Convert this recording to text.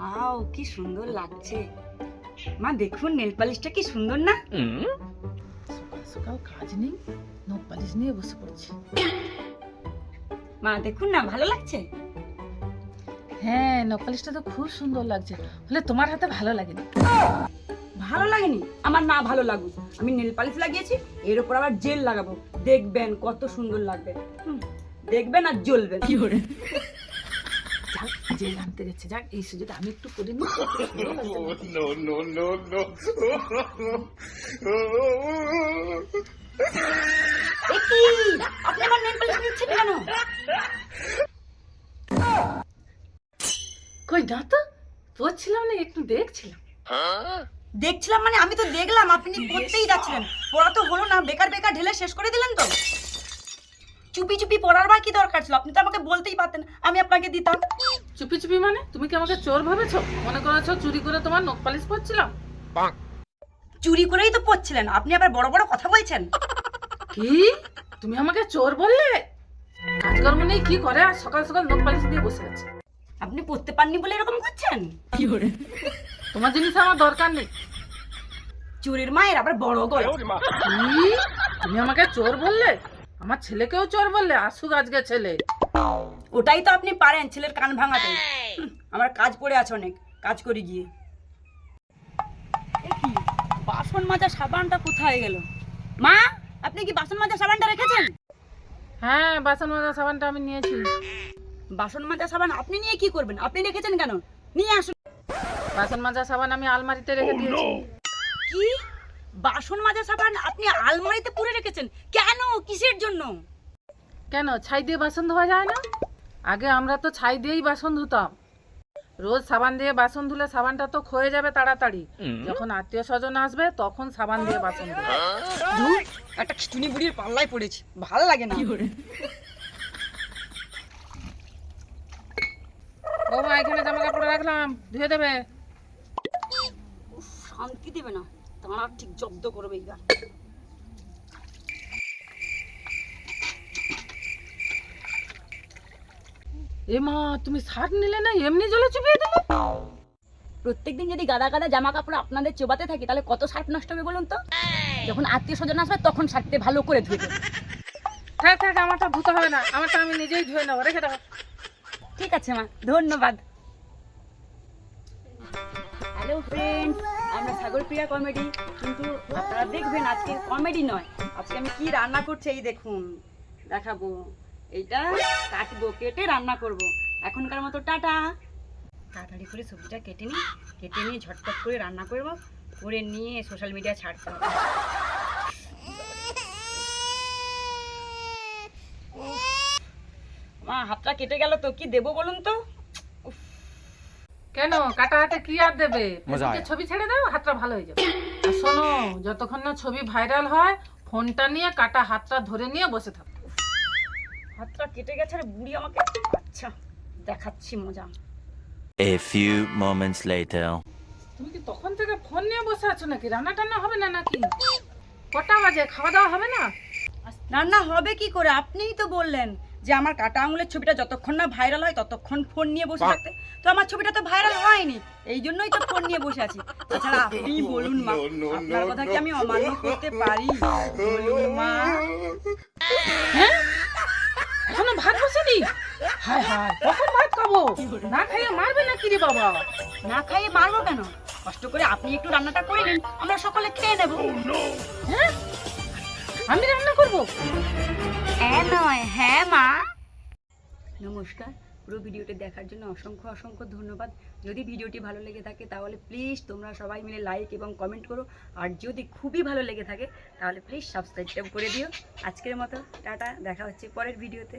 Wow, কি সুন্দর লাগছে। মা দেখুন নেল পালিশটা কি সুন্দর না? সকাল সকাল কাজ নেই, নখ পালিশ নিয়ে বসে পড়ছি। মা দেখুন না, ভালো লাগছে? হ্যাঁ, নখ পালিশটা তো খুব সুন্দর লাগছে, হলে তোমার হাতে ভালো লাগেনি। ভালো লাগেনি? আমার না ভালো লাগুক, আমি নেল পালিশ লাগিয়েছি, এর উপর আবার জেল লাগাবো, দেখবেন কত সুন্দর লাগবে। দেখবেন আর জ্বলবেন। যাক, জেল আনতে গেছে, যাক এই সুযোগে আমি একটু করে নিই। এ কি, আপনি আমার নেল পালিশ নিচ্ছেন কেন? কই না তো, পড়ছিলাম না, একটু দেখছিলাম। দেখছিলাম মানে আমি তো দেখলাম আপনি পড়তেই যাচ্ছিলেন, পড়া তো হলো না, বেকার বেকার ঢেলে শেষ করে দিলেন তো। চুপি চুপি পড়ার বার কি দরকার ছিল? আপনি তো আমাকে বলতেই পারতেন, আমি আপনাকে দিতাম। চুপি চুপি মানে তুমি কি আমাকে চোর ভেবেছো? মনে করেছো চুরি করে তোমার নখ পালিশ পড়ছিলাম? চুরি করেই তো পড়ছিলেন, আপনি আবার বড় বড় কথা বলছেন। কি তুমি আমাকে চোর বললে? কাজকর্ম নেই কি করে, আর সকাল সকাল নখ পালিশ দিয়ে বসে আছে। আপনি পড়তে পাননি বলে এরকম করছেন? তোমার জিনিস আমার দরকার নেই। চুরির মায়ের আবার বড় গলা। কি তুমি আমাকে চোর বললে? আমার ছেলেকেও চোর বললে? আসুক আজকে ছেলে। ওটাই তো আপনি পারেন, ছেলের কান ভাঙাতে। আমার কাজ পড়ে আছে অনেক, কাজ করি গিয়ে। এ কি, বাসন মাজা সাবানটা কোথায় গেল? মা, আপনি কি বাসন মাজা সাবানটা রেখেছেন? হ্যাঁ, বাসন মাজা সাবানটা আমি নিয়েছি। বাসন মাজা সাবান আপনি নিয়ে কি করবেন? আপনি রেখেছেন কেন? নিয়ে আসুন। বাসন মাজা সাবান আমি আলমারিতে রেখে দিয়েছি। কি, বাসন মাজা সাবান আপনি আলমারিতে পুরে রেখেছেন কেন? কিসের জন্য? কেন, ছাই দিয়ে বাসন ধোয়া যায় না? আগে আমরা তো ছাই দিয়েই বাসন ধুতাম। রোজ সাবান দিয়ে বাসন ধুলে সাবানটা তো ক্ষয়ে যাবে তাড়াতাড়ি। যখন আত্মীয় স্বজন আসবে তখন সাবান দিয়ে বাসন ধুবো। ধুর, একটা খিচুনি বুড়ির পাল্লায় পড়েছি, ভালো লাগে না। বৌমা, এখানে জামা কাপড় রাখলাম, ধুয়ে দেবে। উফ, শান্তি দেবে না, তাঁরা ঠিক জব্দ করবে এইবার। এ মা, তুমি শার্ট নিলে না, এমনি জলে চুপিয়ে দিলে? প্রত্যেকদিন যদি গাদা গাদা জামা কাপড় আপনাদের চোবাতে থাকি তাহলে কত শার্ট নষ্ট হবে বলুন তো? যখন আত্মীয় স্বজন আসবে তখন শার্টতে ভালো করে ধুয়ে দেবো। থাক থাক, আমারটা ধুতে হবে না, আমারটা আমি নিজেই ধুয়ে নেবো, রেখে দাও। ঠিক আছে মা, ধন্যবাদ। হ্যালো ফ্রেন্ডস, আমরা সাগরপ্রিয়া কমেডি, কিন্তু আপনারা দেখবেন আজকে কমেডি নয়, আজকে আমি কি রান্না করছি এই দেখুন, দেখাবো। এইটা কাটবো, কেটে রান্না করব। এখনকার মতো টাটা। তাড়াতাড়ি করে সবজিটা কেটে নিয়ে ঝটপট করে রান্না করব, করে নিয়ে সোশ্যাল মিডিয়া ছাড়তে হবে। মা, হাতটা কেটে গেল তো, কি দেবো বলুন তো? কেন, কাটা হাতে কি আর দেবে? ফেসবুকে ছবি ছেড়ে দাও, হাতটা ভালো হয়ে যাবে। আর শোনো, যতক্ষণ না ছবি ভাইরাল হয়, ফোনটা নিয়ে কাটা হাতটা ধরে নিয়ে বসে থাকো। হাতটা কেটে গেছে আর বুড়ি আমাকে, আচ্ছা দেখাচ্ছি মজা। A few moments later. তুমি কি তখন থেকে ফোন নিয়ে বসে আছো নাকি? রান্না টান্না হবে না নাকি? কটা বাজে, খাওয়া দাওয়া হবে না? রান্না হবে কি করে? আপনিই তো বললেন যে আমার কাটা আঙুলের ছবিটা যতক্ষণ না ভাইরাল হয় ততক্ষণ ফোন নিয়ে বসে থাকতে। তো আমার ছবিটা তো ভাইরাল হয়নি, এই জন্যই তো ফোন নিয়ে বসে আছি। তাছাড়া আপনি বলুন মা, আপনার কথা কি আমি অমান্য করতে পারি? বলুন মা। হ্যাঁ, এখনো ভাত বসেনি? হায় হায়, কখন ভাত খাবো? না খাইয়ে মারবে নাকি রে বাবা? না খাইয়ে মারবো কেন? কষ্ট করে আপনি একটু রান্নাটা করে নিন, আমরা সকলে খেয়ে নেবো। হ্যাঁ, আমি রান্না করবো? হ্যাঁ নয় হ্যাঁ মা। নমস্কার, পুরো ভিডিওটি দেখার জন্য অসংখ্য অসংখ্য ধন্যবাদ। যদি ভিডিওটি ভালো লেগে থাকে তাহলে প্লিজ তোমরা সবাই মিলে লাইক এবং কমেন্ট করো, আর যদি খুবই ভালো লেগে থাকে তাহলে প্লিজ সাবস্ক্রাইব করে দিও। আজকের মতো টাটা, দেখা হচ্ছে পরের ভিডিওতে।